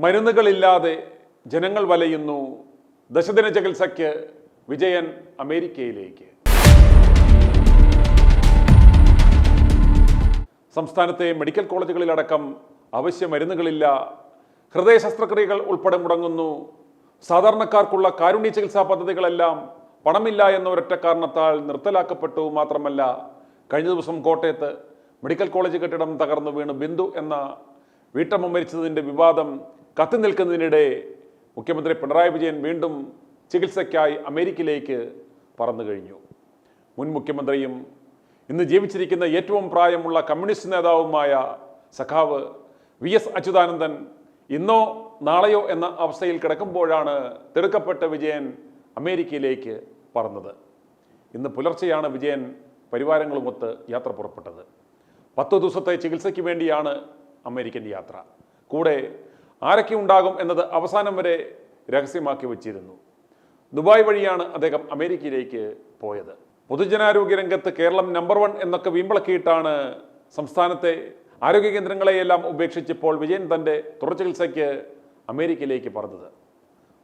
മരുന്നുകളില്ലാതെ ജനങ്ങൾ വലയുന്നു. ദശദിന ചികിത്സയ്ക്ക് വിജയൻ അമേരിക്കയിലേക്ക്. സംസ്ഥാനത്തെ മെഡിക്കൽ കോളേജുകളിലടക്കം അവശ്യ മരുന്നുകളില്ല. ഹൃദയ ശസ്ത്രക്രിയകൾ ഉൾപ്പെടെ മുടങ്ങുന്നു. സാധാരണക്കാർക്കുള്ള കാരുണ്യ ചികിത്സാ പദ്ധതികളെല്ലാം പണമില്ല എന്ന ഒരൊറ്റ കാരണത്താൽ നിർത്തലാക്കപ്പെട്ടു. മാത്രമല്ല, കഴിഞ്ഞ ദിവസം കോട്ടയത്ത് മെഡിക്കൽ കോളേജ് കെട്ടിടം തകർന്നു വീണ് ബിന്ദു എന്ന വീട്ടമ്മ മരിച്ചതിൻ്റെ വിവാദം കത്തി നിൽക്കുന്നതിനിടെ മുഖ്യമന്ത്രി പിണറായി വിജയൻ വീണ്ടും ചികിത്സയ്ക്കായി അമേരിക്കയിലേക്ക് പറന്നു കഴിഞ്ഞു. മുൻ മുഖ്യമന്ത്രിയും ഇന്ന് ജീവിച്ചിരിക്കുന്ന ഏറ്റവും പ്രായമുള്ള കമ്മ്യൂണിസ്റ്റ് നേതാവുമായ സഖാവ് VS അച്യുതാനന്ദൻ ഇന്നോ നാളെയോ എന്ന അവസ്ഥയിൽ കിടക്കുമ്പോഴാണ് തിടുക്കപ്പെട്ട വിജയൻ അമേരിക്കയിലേക്ക് പറന്നത്. ഇന്ന് പുലർച്ചെയാണ് വിജയൻ പരിവാരങ്ങളുമൊത്ത് യാത്ര പുറപ്പെട്ടത്. 10 ദിവസത്തെ ചികിത്സയ്ക്ക് വേണ്ടിയാണ് അമേരിക്കൻ യാത്ര. കൂടെ ആരൊക്കെ ഉണ്ടാകും എന്നത് അവസാനം വരെ രഹസ്യമാക്കി വച്ചിരുന്നു. ദുബായ് വഴിയാണ് അദ്ദേഹം അമേരിക്കയിലേക്ക് പോയത്. പൊതുജനാരോഗ്യ രംഗത്ത് കേരളം നമ്പർ 1 എന്നൊക്കെ വീമ്പിളക്കിയിട്ടാണ് സംസ്ഥാനത്തെ ആരോഗ്യ കേന്ദ്രങ്ങളെയെല്ലാം ഉപേക്ഷിച്ചപ്പോൾ വിജയൻ തൻ്റെ തുടർ ചികിത്സയ്ക്ക് അമേരിക്കയിലേക്ക് പറന്നത്.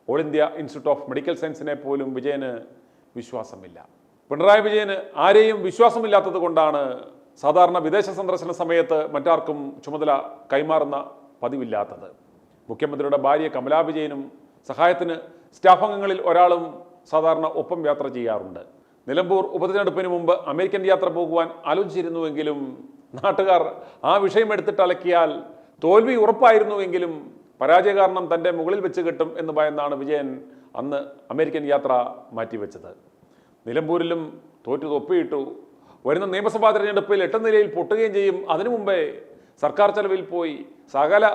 All India Institute of Medical സയൻസിനെ പോലും വിജയന് വിശ്വാസമില്ല. പിണറായി വിജയന് ആരെയും വിശ്വാസമില്ലാത്തത് കൊണ്ടാണ് സാധാരണ വിദേശ സന്ദർശന സമയത്ത് മറ്റാർക്കും ചുമതല കൈമാറുന്ന പതിവില്ലാത്തത്. മുഖ്യമന്ത്രിയുടെ ഭാര്യ കമലാ വിജയനും സഹായത്തിന് സ്റ്റാഫ് അംഗങ്ങളിൽ ഒരാളും സാധാരണ ഒപ്പം യാത്ര ചെയ്യാറുണ്ട്. നിലമ്പൂർ ഉപതെരഞ്ഞെടുപ്പിന് മുമ്പ് അമേരിക്കൻ യാത്ര പോകുവാൻ ആലോചിച്ചിരുന്നുവെങ്കിലും നാട്ടുകാർ ആ വിഷയം എടുത്തിട്ട് അലക്കിയാൽ തോൽവി ഉറപ്പായിരുന്നുവെങ്കിലും പരാജയ കാരണം തൻ്റെ മുകളിൽ വെച്ച് കിട്ടും എന്ന് ഭയന്നാണ് വിജയൻ അന്ന് അമേരിക്കൻ യാത്ര മാറ്റിവെച്ചത്. നിലമ്പൂരിലും തോറ്റു തൊപ്പിയിട്ടു. വരുന്ന നിയമസഭാ തെരഞ്ഞെടുപ്പിൽ 8 നിലയിൽ പൊട്ടുകയും ചെയ്യും. അതിനു മുമ്പേ സർക്കാർ ചെലവിൽ പോയി സകല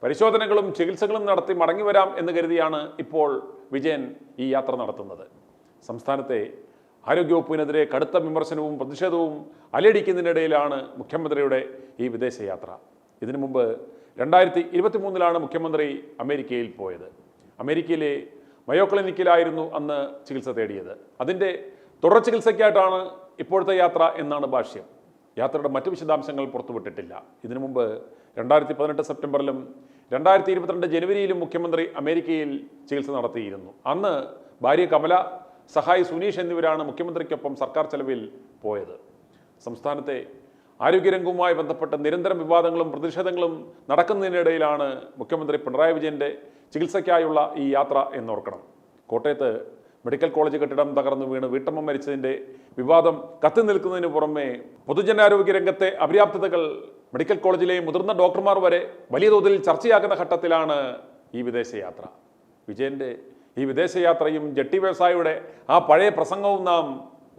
പരിശോധനകളും ചികിത്സകളും നടത്തി മടങ്ങി വരാം എന്ന് കരുതിയാണ് ഇപ്പോൾ വിജയൻ ഈ യാത്ര നടത്തുന്നത്. സംസ്ഥാനത്തെ ആരോഗ്യവകുപ്പിനെതിരെ കടുത്ത വിമർശനവും പ്രതിഷേധവും അലയടിക്കുന്നതിനിടയിലാണ് മുഖ്യമന്ത്രിയുടെ ഈ വിദേശയാത്ര. ഇതിനു മുമ്പ് 2023 മുഖ്യമന്ത്രി അമേരിക്കയിൽ പോയത്. അമേരിക്കയിലെ മയോ ക്ലിനിക്കിലായിരുന്നു അന്ന് ചികിത്സ തേടിയത്. അതിൻ്റെ തുടർ ചികിത്സയ്ക്കായിട്ടാണ് ഇപ്പോഴത്തെ യാത്ര എന്നാണ് ഭാഷ്യം. യാത്രയുടെ മറ്റു വിശദാംശങ്ങൾ പുറത്തുവിട്ടിട്ടില്ല. ഇതിനു മുമ്പ് 2018 സെപ്റ്റംബറിലും 2022 ജനുവരിയിലും മുഖ്യമന്ത്രി അമേരിക്കയിൽ ചികിത്സ നടത്തിയിരുന്നു. അന്ന് ഭാര്യ കമല, സഹായി സുനീഷ് എന്നിവരാണ് മുഖ്യമന്ത്രിക്കൊപ്പം സർക്കാർ ചെലവിൽ പോയത്. സംസ്ഥാനത്തെ ആരോഗ്യരംഗവുമായി ബന്ധപ്പെട്ട് നിരന്തരം വിവാദങ്ങളും പ്രതിഷേധങ്ങളും നടക്കുന്നതിനിടയിലാണ് മുഖ്യമന്ത്രി പിണറായി വിജയൻ്റെ ചികിത്സയ്ക്കായുള്ള ഈ യാത്ര എന്നോർക്കണം. കോട്ടയത്ത് മെഡിക്കൽ കോളേജ് കെട്ടിടം തകർന്നു വീണ് വീട്ടമ്മ മരിച്ചതിൻ്റെ വിവാദം കത്തി നിൽക്കുന്നതിന് പുറമെ പൊതുജനാരോഗ്യ രംഗത്തെ അപര്യാപ്തതകൾ മെഡിക്കൽ കോളേജിലെ മുതിർന്ന ഡോക്ടർമാർ വരെ വലിയ തോതിൽ ചർച്ചയാക്കുന്ന ഘട്ടത്തിലാണ് ഈ വിദേശയാത്ര. വിജയൻ്റെ ഈ വിദേശയാത്രയും ജെട്ടി വ്യവസായിയുടെ ആ പഴയ പ്രസംഗവും നാം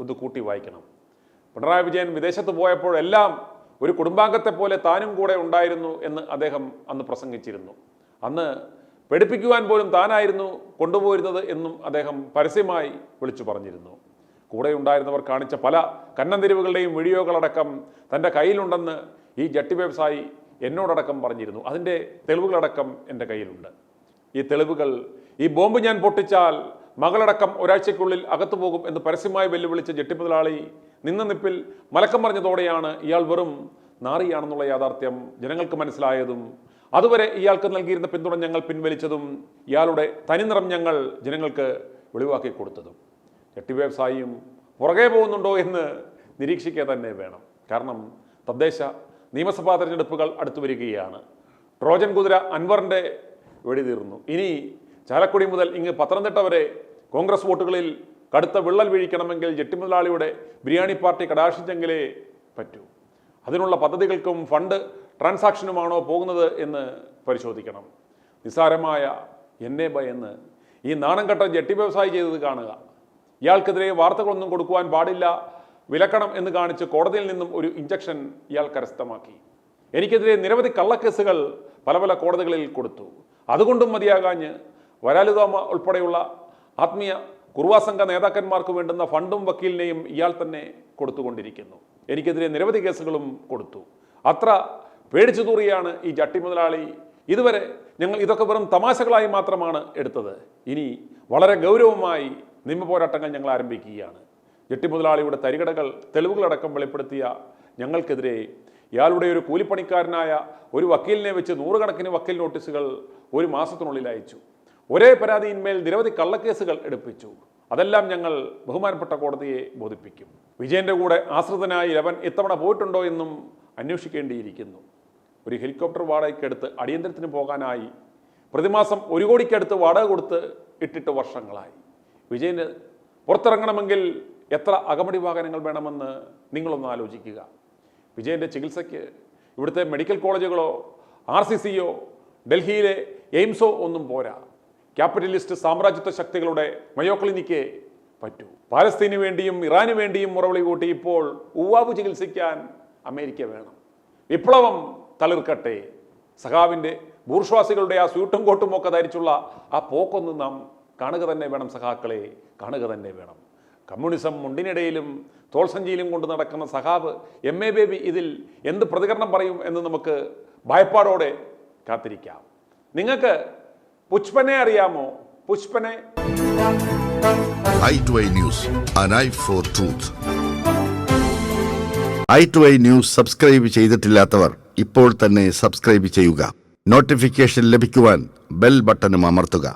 ഒന്ന് കൂട്ടി വായിക്കണം. പിണറായി വിജയൻ വിദേശത്ത് പോയപ്പോഴെല്ലാം ഒരു കുടുംബാംഗത്തെ പോലെ താനും കൂടെ ഉണ്ടായിരുന്നു എന്ന് അദ്ദേഹം അന്ന് പ്രസംഗിച്ചിരുന്നു. അന്ന് പേടിപ്പിക്കുവാൻ പോലും താനായിരുന്നു കൊണ്ടുപോയിരുന്നത് എന്നും അദ്ദേഹം പരസ്യമായി വിളിച്ചു പറഞ്ഞിരുന്നു. കൂടെ ഉണ്ടായിരുന്നവർ കാണിച്ച പല കന്നന്തിരിവുകളുടെയും വീഡിയോകളടക്കം തൻ്റെ കയ്യിലുണ്ടെന്ന് ഈ ജട്ടി വ്യവസായി എന്നോടടക്കം പറഞ്ഞിരുന്നു. അതിൻ്റെ തെളിവുകളടക്കം എൻ്റെ കയ്യിലുണ്ട്. ഈ തെളിവുകൾ, ഈ ബോംബ് ഞാൻ പൊട്ടിച്ചാൽ മകളടക്കം ഒരാഴ്ചയ്ക്കുള്ളിൽ അകത്തു പോകും എന്ന് പരസ്യമായി വെല്ലുവിളിച്ച ജെട്ടി മുതലാളി നിന്ന നിപ്പിൽ മലക്കം പറഞ്ഞതോടെയാണ് ഇയാൾ വെറും നാറിയാണെന്നുള്ള യാഥാർത്ഥ്യം ജനങ്ങൾക്ക് മനസ്സിലായതും അതുവരെ ഇയാൾക്ക് നൽകിയിരുന്ന പിന്തുണ ഞങ്ങൾ പിൻവലിച്ചതും ഇയാളുടെ തനിനിറം ഞങ്ങൾ ജനങ്ങൾക്ക് വെളിവാക്കി കൊടുത്തതും. ജെട്ടി വ്യവസായിയും പുറകെ പോകുന്നുണ്ടോ എന്ന് നിരീക്ഷിക്കുക തന്നെ വേണം. കാരണം തദ്ദേശ നിയമസഭാ തെരഞ്ഞെടുപ്പുകൾ അടുത്തു വരികയാണ്. ട്രോജൻ കുതിര അൻവറിൻ്റെ വെടി തീർന്നു. ഇനി ചാലക്കുടി മുതൽ ഇങ്ങ് പത്തനംതിട്ട വരെ കോൺഗ്രസ് വോട്ടുകളിൽ കടുത്ത വിള്ളൽ വീഴിക്കണമെങ്കിൽ ജെട്ടി മുതലാളിയുടെ ബിരിയാണി പാർട്ടി കടാക്ഷിച്ചെങ്കിലേ പറ്റൂ. അതിനുള്ള പദ്ധതികൾക്കും ഫണ്ട് ട്രാൻസാക്ഷനുമാണോ പോകുന്നത് എന്ന് പരിശോധിക്കണം. നിസ്സാരമായ എന്നെ ഭയന്ന് ഈ നാണം കെട്ട ജെട്ടി വ്യവസായി ചെയ്തത് കാണുക. ഇയാൾക്കെതിരെ വാർത്തകളൊന്നും കൊടുക്കുവാൻ പാടില്ല, വിലക്കണം എന്ന് കാണിച്ച് കോടതിയിൽ നിന്നും ഒരു ഇഞ്ചക്ഷൻ ഇയാൾ കരസ്ഥമാക്കി. എനിക്കെതിരെ നിരവധി കള്ളക്കേസുകൾ പല പല കോടതികളിൽ കൊടുത്തു. അതുകൊണ്ടും മതിയാകാഞ്ഞ് വരാലുദാമ ഉൾപ്പെടെയുള്ള ആത്മീയ കുർവാസംഘ നേതാക്കന്മാർക്ക് വേണ്ടുന്ന ഫണ്ടും വക്കീലിനെയും ഇയാൾ തന്നെ കൊടുത്തുകൊണ്ടിരിക്കുന്നു. എനിക്കെതിരെ നിരവധി കേസുകളും കൊടുത്തു. അത്ര പേടിച്ചു തൂറിയാണ് ഈ ജട്ടി മുതലാളി. ഇതുവരെ ഞങ്ങൾ ഇതൊക്കെ വെറും തമാശകളായി മാത്രമാണ് എടുത്തത്. ഇനി വളരെ ഗൗരവമായി നിയമ പോരാട്ടങ്ങൾ ഞങ്ങൾ ആരംഭിക്കുകയാണ്. ജട്ടി മുതലാളിയുടെ തരികടകൾ തെളിവുകളടക്കം വെളിപ്പെടുത്തിയ ഞങ്ങൾക്കെതിരെ ഇയാളുടെ ഒരു കൂലിപ്പണിക്കാരനായ ഒരു വക്കീലിനെ വെച്ച് നൂറുകണക്കിന് വക്കീൽ നോട്ടീസുകൾ ഒരു മാസത്തിനുള്ളിൽ അയച്ചു. ഒരേ പരാതിയിന്മേൽ നിരവധി കള്ളക്കേസുകൾ എടുപ്പിച്ചു. അതെല്ലാം ഞങ്ങൾ ബഹുമാനപ്പെട്ട കോടതിയെ ബോധിപ്പിക്കും. വിജയന്റെ കൂടെ ആശ്രിതനായി ലവൻ ഇത്തവണ പോയിട്ടുണ്ടോ എന്നും അന്വേഷിക്കേണ്ടിയിരിക്കുന്നു. ഒരു ഹെലികോപ്റ്റർ വാടകയ്ക്കെടുത്ത് അടിയന്തരത്തിന് പോകാനായി പ്രതിമാസം 1 കോടിക്കടുത്ത് വാടക കൊടുത്ത് ഇട്ടിട്ട് വർഷങ്ങളായി. വിജയന് പുറത്തിറങ്ങണമെങ്കിൽ എത്ര അകമടി വാഹനങ്ങൾ വേണമെന്ന് നിങ്ങളൊന്ന് ആലോചിക്കുക. വിജയന്റെ ചികിത്സയ്ക്ക് ഇവിടുത്തെ മെഡിക്കൽ കോളേജുകളോ RCCയോ ഡൽഹിയിലെ എയിംസോ ഒന്നും പോരാ. ക്യാപിറ്റലിസ്റ്റ് സാമ്രാജ്യത്വ ശക്തികളുടെ മയോ ക്ലിനിക്കേ പറ്റൂ. പാലസ്തീനു വേണ്ടിയും ഇറാനു വേണ്ടിയും മുറവിളി കൂട്ടി ഇപ്പോൾ ഉവ്വാബ് ചികിത്സിക്കാൻ അമേരിക്ക വേണം. വിപ്ലവം തളിർക്കട്ടെ. സഖാവിൻ്റെ ബൂർഷ്വാസികളുടെ ആ സ്യൂട്ടും കോട്ടും ഒക്കെ ധരിച്ചുള്ള ആ പോക്കൊന്ന് നാം കാണുക തന്നെ വേണം സഖാക്കളെ, കാണുക തന്നെ വേണം. കമ്മ്യൂണിസം മുണ്ടിനിടയിലും തോൾസഞ്ചിയിലും കൊണ്ട് നടക്കുന്ന സഖാവ് MA ബേബി ഇതിൽ എന്ത് പ്രതികരണം പറയും എന്ന് നമുക്ക് ഭയപ്പാടോടെ കാത്തിരിക്കാം. നിങ്ങൾക്ക് പുഷ്പനെ അറിയാമോ? പുഷ്പനെ. i2i News, an eye for truth. i2i News subscribe ചെയ്തിട്ടില്ലാത്തവർ ഇപ്പോൾ തന്നെ സബ്സ്ക്രൈബ് ചെയ്യുക. നോട്ടിഫിക്കേഷൻ ലഭിക്കുവാൻ ബെൽ ബട്ടണും അമർത്തുക.